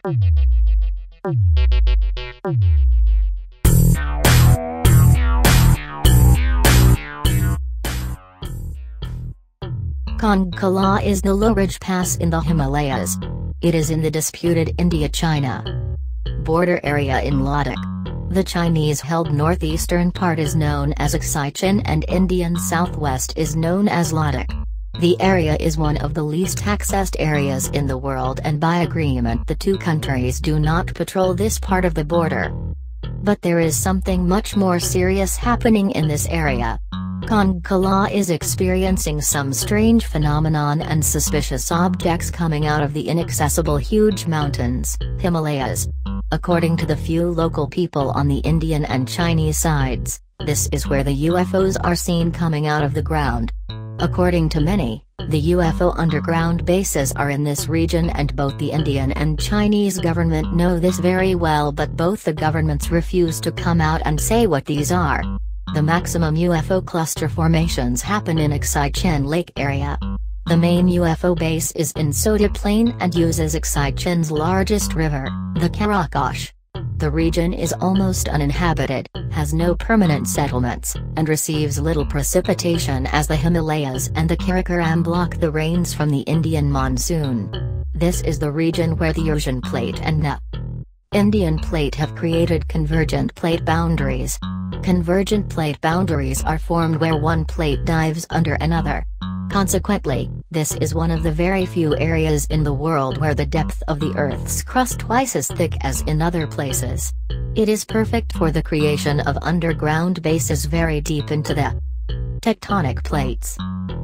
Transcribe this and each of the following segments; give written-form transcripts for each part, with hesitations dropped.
Kongka is the low-ridge pass in the Himalayas. It is in the disputed India-China border area in Ladakh. The Chinese-held northeastern part is known as Aksai Chin and Indian southwest is known as Ladakh. The area is one of the least accessed areas in the world, and by agreement the two countries do not patrol this part of the border. But there is something much more serious happening in this area. Kongka is experiencing some strange phenomenon and suspicious objects coming out of the inaccessible huge mountains, Himalayas. According to the few local people on the Indian and Chinese sides, this is where the UFOs are seen coming out of the ground. According to many, the UFO underground bases are in this region, and both the Indian and Chinese government know this very well, but both the governments refuse to come out and say what these are. The maximum UFO cluster formations happen in Aksai Chin Lake area. The main UFO base is in Soda Plain and uses Aksai Chin's largest river, the Karakosh. The region is almost uninhabited, has no permanent settlements, and receives little precipitation as the Himalayas and the Karakoram block the rains from the Indian monsoon. This is the region where the Euresian plate and the Indian plate have created convergent plate boundaries. Convergent plate boundaries are formed where one plate dives under another. Consequently, this is one of the very few areas in the world where the depth of the Earth's crust twice as thick as in other places. It is perfect for the creation of underground bases very deep into the tectonic plates.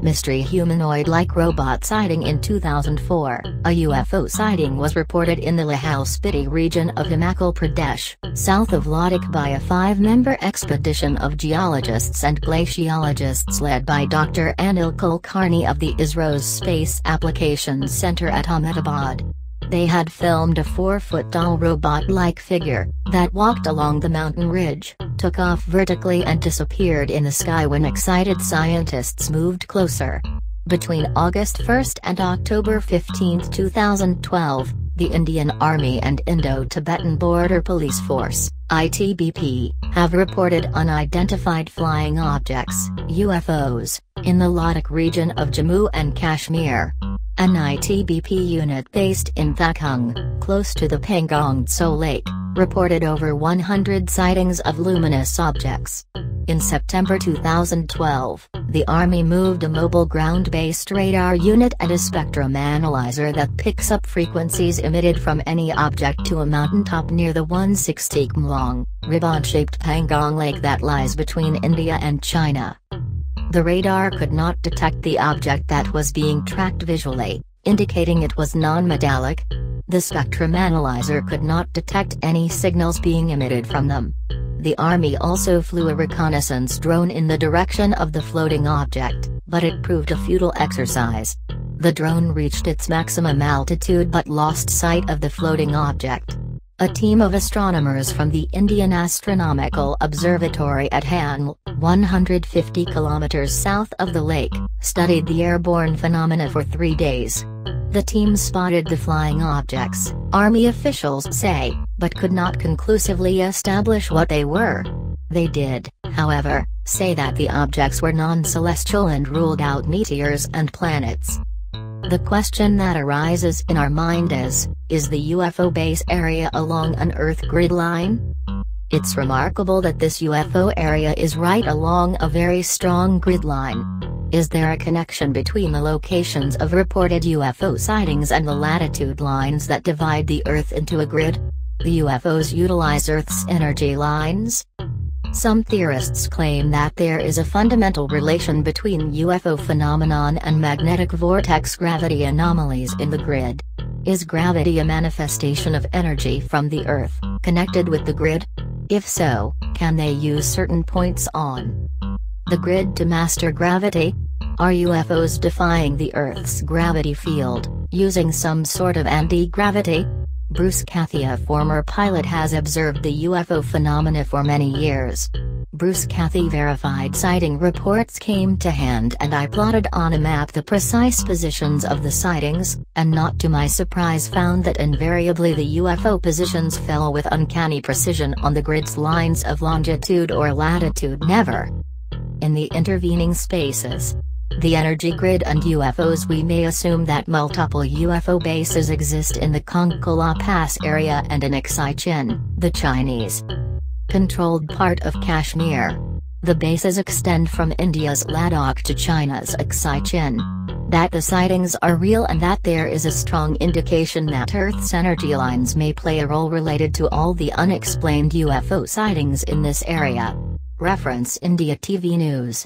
Mystery humanoid-like robot sighting in 2004. A UFO sighting was reported in the Lahaul Spiti region of Himachal Pradesh, south of Ladakh, by a 5-member expedition of geologists and glaciologists led by Dr. Anil Kulkarni of the ISRO's Space Applications Center at Ahmedabad. They had filmed a 4-foot-tall robot-like figure that walked along the mountain ridge, took off vertically and disappeared in the sky when excited scientists moved closer. Between August 1 and October 15, 2012, the Indian Army and Indo-Tibetan Border Police Force (ITBP) have reported unidentified flying objects (UFOs) in the Ladakh region of Jammu and Kashmir. An ITBP unit based in Thakung, close to the Pangong Tso Lake, reported over 100 sightings of luminous objects. In September 2012, the Army moved a mobile ground-based radar unit and a spectrum analyzer that picks up frequencies emitted from any object to a mountaintop near the 160 km long, ribbon-shaped Pangong Lake that lies between India and China. The radar could not detect the object that was being tracked visually, indicating it was non-metallic. The spectrum analyzer could not detect any signals being emitted from them. The Army also flew a reconnaissance drone in the direction of the floating object, but it proved a futile exercise. The drone reached its maximum altitude but lost sight of the floating object. A team of astronomers from the Indian Astronomical Observatory at Hanl, 150 kilometers south of the lake, studied the airborne phenomena for 3 days. The team spotted the flying objects, Army officials say, but could not conclusively establish what they were. They did, however, say that the objects were non-celestial and ruled out meteors and planets. The question that arises in our mind is the UFO base area along an Earth grid line? It's remarkable that this UFO area is right along a very strong grid line. Is there a connection between the locations of reported UFO sightings and the latitude lines that divide the Earth into a grid? The UFOs utilize Earth's energy lines? Some theorists claim that there is a fundamental relation between UFO phenomenon and magnetic vortex gravity anomalies in the grid. Is gravity a manifestation of energy from the Earth, connected with the grid? If so, can they use certain points on the grid to master gravity? Are UFOs defying the Earth's gravity field, using some sort of anti-gravity? Bruce Cathy, a former pilot, has observed the UFO phenomena for many years. Bruce Cathy verified sighting reports came to hand and I plotted on a map the precise positions of the sightings, and not to my surprise found that invariably the UFO positions fell with uncanny precision on the grid's lines of longitude or latitude. Never in the intervening spaces. The energy grid and UFOs. We may assume that multiple UFO bases exist in the Kongka La Pass area and in Aksai Chin, the Chinese controlled part of Kashmir. The bases extend from India's Ladakh to China's Aksai Chin. That the sightings are real and that there is a strong indication that Earth's energy lines may play a role related to all the unexplained UFO sightings in this area. Reference India TV News.